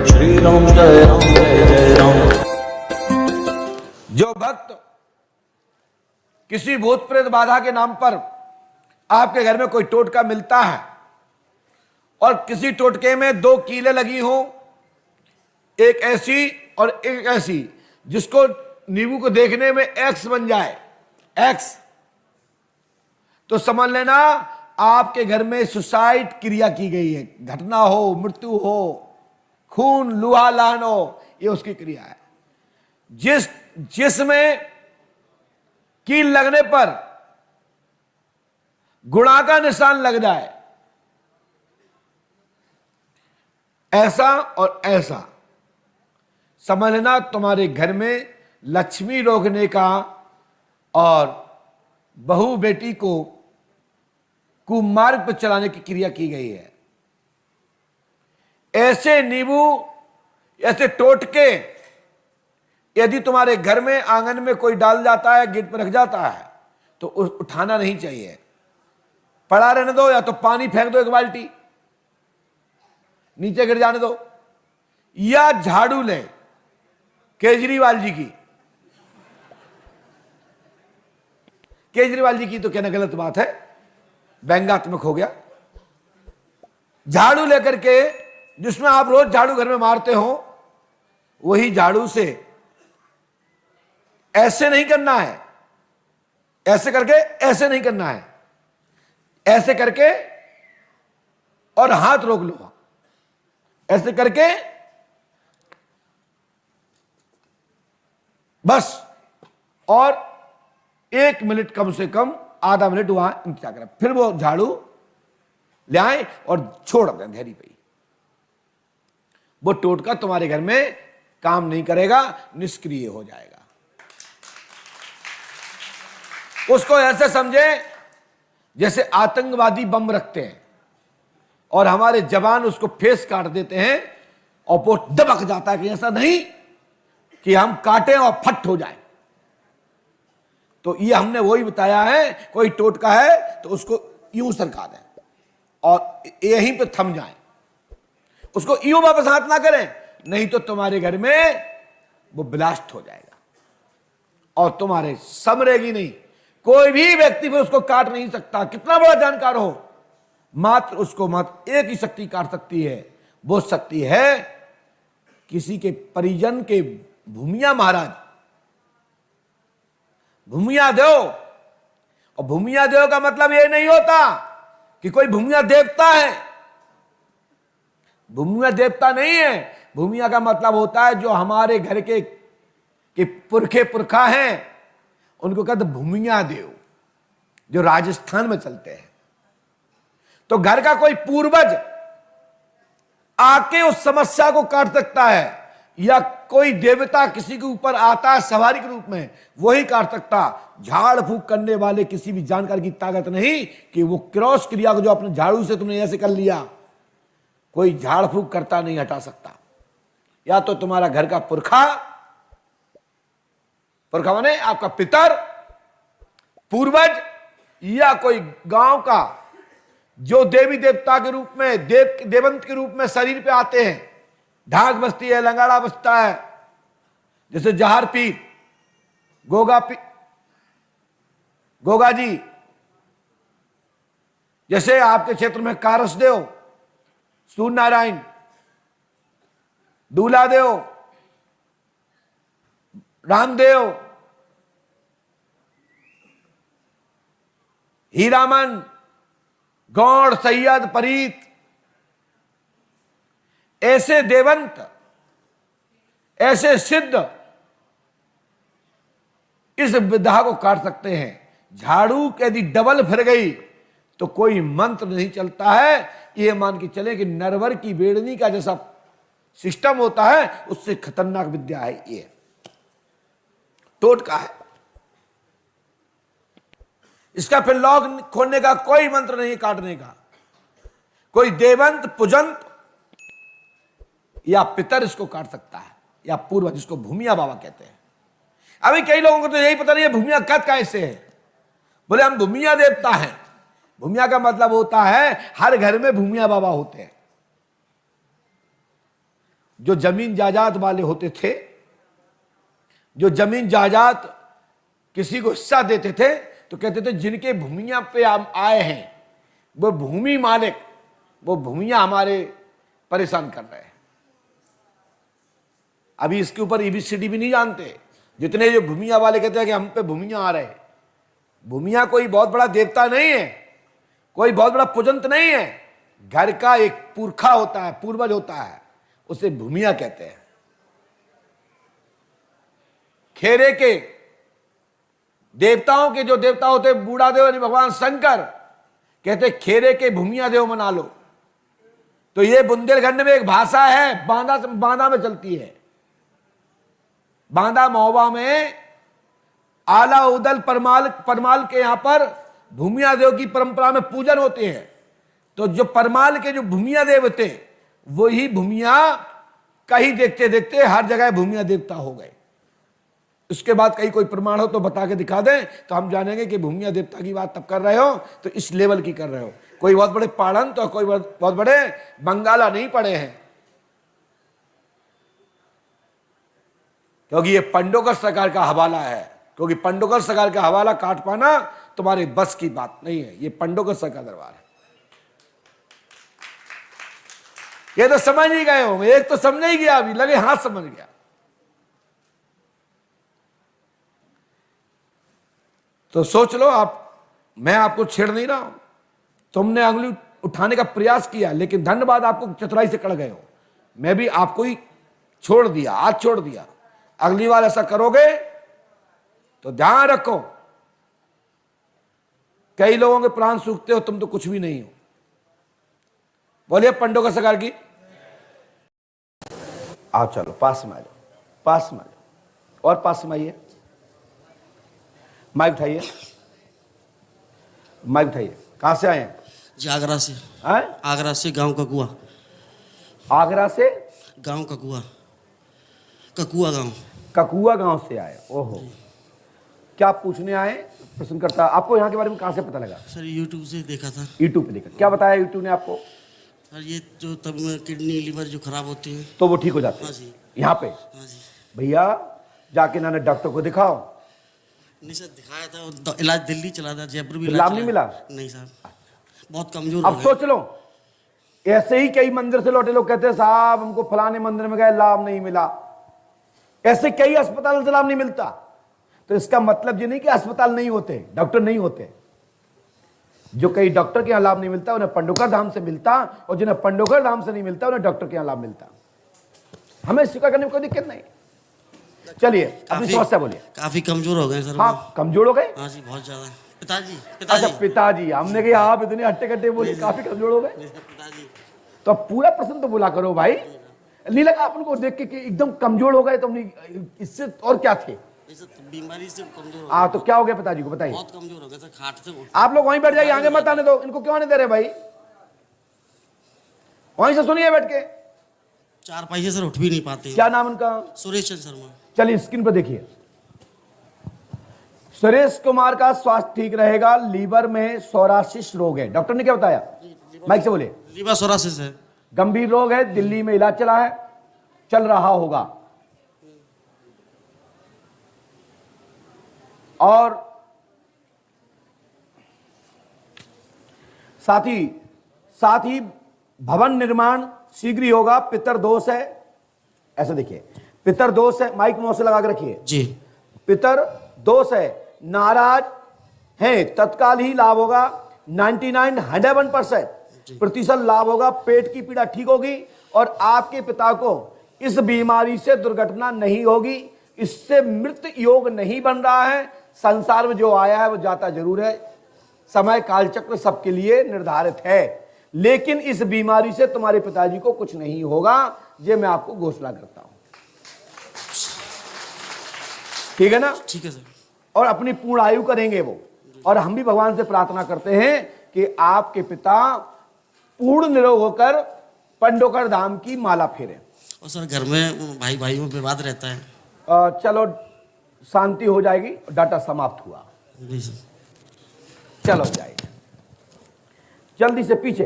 श्री राम जय राम जय जय राम। जो भक्त किसी भूत प्रेत बाधा के नाम पर आपके घर में कोई टोटका मिलता है और किसी टोटके में 2 कीलें लगी हो, एक ऐसी और एक ऐसी, जिसको नींबू को देखने में एक्स बन जाए, एक्स, तो समझ लेना आपके घर में सुसाइड क्रिया की गई है। घटना हो, मृत्यु हो, खून लुहा लहान हो, ये उसकी क्रिया है। जिसमें कील लगने पर गुणा का निशान लग जाए, ऐसा और ऐसा, समझ लेना तुम्हारे घर में लक्ष्मी रोकने का और बहू बेटी को कुमार्ग पर चलाने की क्रिया की गई है। ऐसे नींबू, ऐसे टोटके यदि तुम्हारे घर में आंगन में कोई डाल जाता है, गेट पर रख जाता है, तो उठाना नहीं चाहिए, पड़ा रहने दो, या तो पानी फेंक दो 1 बाल्टी, नीचे गिर जाने दो, या झाड़ू ले केजरीवाल जी की। केजरीवाल जी की तो कहना गलत बात है, व्यंग्यात्मक हो गया। झाड़ू लेकर के, जिसमें आप रोज झाड़ू घर में मारते हो, वही झाड़ू से ऐसे नहीं करना है, ऐसे करके ऐसे नहीं करना है, ऐसे करके और हाथ रोक लो, ऐसे करके बस, और 1 मिनट, कम से कम आधा मिनट वहां इंतजार करें, फिर वो झाड़ू ले आए और छोड़ दें धैर्य पे। वो टोटका तुम्हारे घर में काम नहीं करेगा, निष्क्रिय हो जाएगा। उसको ऐसे समझे जैसे आतंकवादी बम रखते हैं और हमारे जवान उसको फेस काट देते हैं और वो दबक जाता है, कि ऐसा नहीं कि हम काटें और फट हो जाए। तो ये हमने वही बताया है, कोई टोटका है तो उसको यूं सरका दें और यहीं पे थम जाएं, उसको यूं वापस हाथ ना करें, नहीं तो तुम्हारे घर में वो ब्लास्ट हो जाएगा और तुम्हारे समरेगी नहीं। कोई भी व्यक्ति फिर उसको काट नहीं सकता, कितना बड़ा जानकार हो, मात्र उसको मात्र एक ही शक्ति काट सकती है, वो शक्ति है किसी के परिजन के भूमिया महाराज, भूमिया देव। और भूमिया देव का मतलब ये नहीं होता कि कोई भूमिया देवता है, भूमिया देवता नहीं है। भूमिया का मतलब होता है जो हमारे घर के पुरखे पुरखा हैं, उनको कहते भूमिया देव, जो राजस्थान में चलते हैं। तो घर का कोई पूर्वज आके उस समस्या को काट सकता है, या कोई देवता किसी के ऊपर आता है सवारी के रूप में, वही काट सकता। झाड़ फूक करने वाले किसी भी जानकार की ताकत नहीं कि वो क्रॉस क्रिया को जो अपने झाड़ू से तुमने ऐसे कर लिया, कोई झाड़ फूक करता नहीं हटा सकता। या तो तुम्हारा घर का पुरखा, पुरखा माने आपका पितर, पूर्वज, या कोई गांव का जो देवी देवता के रूप में, देवंत के रूप में शरीर पे आते हैं। ढाक बसती है, लंगाड़ा बसता है, जैसे जहार पीर, गोगा जी, जैसे आपके क्षेत्र में कारसदेव, सूर्य नारायण, दूलादेव, रामदेव, हीरामन, गौड़, सैयद, परीत, ऐसे देवंत, ऐसे सिद्ध इस विधा को काट सकते हैं। झाड़ू यदि डबल फिर गई तो कोई मंत्र नहीं चलता है। यह मान के चले कि नरवर की बेड़नी का जैसा सिस्टम होता है, उससे खतरनाक विद्या है ये, टोटका है। इसका फिर लॉक खोलने का कोई मंत्र नहीं, काटने का। कोई देवंत, पुजंत या पितर इसको काट सकता है, या पूर्वज, जिसको भूमिया बाबा कहते हैं। अभी कई लोगों को तो यही पता नहीं है भूमिया कद कैसे है। बोले हम भूमिया देवता हैं। भूमिया का मतलब होता है हर घर में भूमिया बाबा होते हैं। जो जमीन जायदाद वाले होते थे, जो जमीन जायदाद किसी को हिस्सा देते थे तो कहते थे जिनके भूमियां पे हम आए हैं वो भूमि मालिक, वो भूमियां हमारे परेशान कर रहे हैं। अभी इसके ऊपर एबीसीडी भी नहीं जानते जितने जो भूमिया वाले कहते हैं कि हम पे भूमियां आ रहे हैं। भूमिया कोई बहुत बड़ा देवता नहीं है, कोई बहुत बड़ा पूजंत नहीं है। घर का एक पुरखा होता है, पूर्वज होता है, उसे भूमिया कहते हैं। खेरे के देवताओं के जो देवता होते, बूढ़ा देव यानी भगवान शंकर, कहते खेरे के भूमिया देव मना लो। तो ये बुंदेलखंड में एक भाषा है, बांदा में चलती है। बांदा महोबा में आला उदल परमाल के यहां पर भूमिया देव की परंपरा में पूजन होते हैं। तो जो परमाल के जो भूमिया देव थे वही भूमिया कहीं देखते देखते हर जगह भूमिया देवता हो गए। उसके बाद कहीं कोई प्रमाण हो तो बता के दिखा दें तो हम जानेंगे कि भूमिया देवता की बात तब कर रहे हो तो इस लेवल की कर रहे हो। कोई बहुत बड़े पाड़न तो कोई बहुत बड़े बंगाला नहीं पड़े हैं, क्योंकि ये पंडोकर सरकार का हवाला है। क्योंकि पंडोकर सरकार का हवाला काट पाना तुम्हारे बस की बात नहीं है। ये पंडोकर सरकार दरबार है। ये तो समझ नहीं गए होंगे, एक तो समझ ही गया, अभी लगे हाथ समझ गया। तो सोच लो आप, मैं आपको छेड़ नहीं रहा हूं, तुमने अंगुली उठाने का प्रयास किया लेकिन धन्यवाद आपको चतुराई से कड़ गए हो। मैं भी आपको ही छोड़ दिया, आज छोड़ दिया। अगली बार ऐसा करोगे तो ध्यान रखो, कई लोगों के प्राण सूखते हो, तुम तो कुछ भी नहीं हो। बोलिए पंडोकर सरकार की। आओ चलो पास में आ जाओ, पास में आ जाओ और पास में आइए। माइक उठाइए, माइक उठाइए। कहां से आए हैं? जी आगरा से। हैं? आगरा से, गांव ककुआ। आगरा से? गांव ककुआ, ककुआ गांव। ककुआ गांव से आए। ओहो, क्या पूछने आए? प्रश्न करता। आपको यहाँ के बारे में कहां से पता लगा? सर यूट्यूब से देखा था। यूट्यूब पे देखा। क्या बताया यूट्यूब ने आपको? सर ये जो तब किडनी लीवर जो खराब होते हैं तो वो ठीक हो जाते हाँ हैं जी। यहाँ पे। हाँ जी। भैया जाके ना डॉक्टर को दिखाओ। नहीं सर दिखाया था, वो इलाज दिल्ली चला था, जयपुर भी तो इलाज लाभ चला। नहीं मिला? नहीं सर, बहुत कमजोर अब हो गए। सोच लो, ऐसे ही कई मंदिर से लौटे लोग कहते हैं साहब हमको फलाने मंदिर में गए लाभ नहीं मिला। ऐसे कई अस्पताल से लाभ नहीं मिलता। तो इसका मतलब ये नहीं कि अस्पताल नहीं होते, डॉक्टर नहीं होते। जो कई डॉक्टर के यहाँ लाभ नहीं मिलता उन्हें पंडोकर धाम से मिलता, और जिन्हें पंडोकर धाम से नहीं मिलता उन्हें डॉक्टर के यहाँ लाभ मिलता। हमें स्वीकार करने में कोई दिक्कत नहीं। चलिए अपनी समस्या बोलिए। काफी कमजोर हो गए सर। हाँ कमजोर हो गए? हाँ जी बहुत ज्यादा। पिताजी अच्छा पिताजी, हमने कहा आप इतने हट्टे कट्टे बोले, काफी कमजोर हो गए। पिताजी तो अब पूरा प्रश्न तो बोला करो भाई। नहीं लगा आपको देख के कि एकदम कमजोर हो गए? तो इससे और क्या थे? बीमारी से कमजोर हो हाँ तो क्या हो गया पिताजी को बताइए। बहुत कमजोर हो गए सर, खाट से आप लोग वहीं बैठ जाइए, आगे मत आने दो। इनको क्यों आने दे रहे भाई? वहीं से सुनिए बैठ के। 4 पैसे सर उठ भी नहीं पाते। क्या नाम उनका? सुरेश चंद्र शर्मा। चलिए स्क्रीन पर देखिए। सुरेश कुमार का स्वास्थ्य ठीक रहेगा, लीवर में सोरासिस रोग है। डॉक्टर ने क्या बताया? माइक से बोलिए। लीवर सोरासिस है, गंभीर रोग है, दिल्ली में इलाज चला है, चल रहा होगा। और साथ ही भवन निर्माण शीघ्र ही होगा। पितर दोष है, ऐसा देखिए, पितर दोष है। माइक मुंह से लगा के रखिए जी। पितर दोष है, नाराज है, तत्काल ही लाभ होगा। 99% लाभ होगा। पेट की पीड़ा ठीक होगी और आपके पिता को इस बीमारी से दुर्घटना नहीं होगी। इससे मृत्यु योग नहीं बन रहा है। संसार में जो आया है वो जाता जरूर है। समय कालचक्र सबके लिए निर्धारित है, लेकिन इस बीमारी से तुम्हारे पिताजी को कुछ नहीं होगा। ये मैं आपको घोषणा करता हूं। ठीक है ना? ठीक है सर। और अपनी पूर्ण आयु करेंगे वो। और हम भी भगवान से प्रार्थना करते हैं कि आपके पिता पूर्ण निरोग होकर पंडोकर धाम की माला फेरे। और सर घर में भाई भाइयों में विवाद रहता है। चलो शांति हो जाएगी। डाटा समाप्त हुआ। जी सर। चलो जाइए जल्दी से पीछे।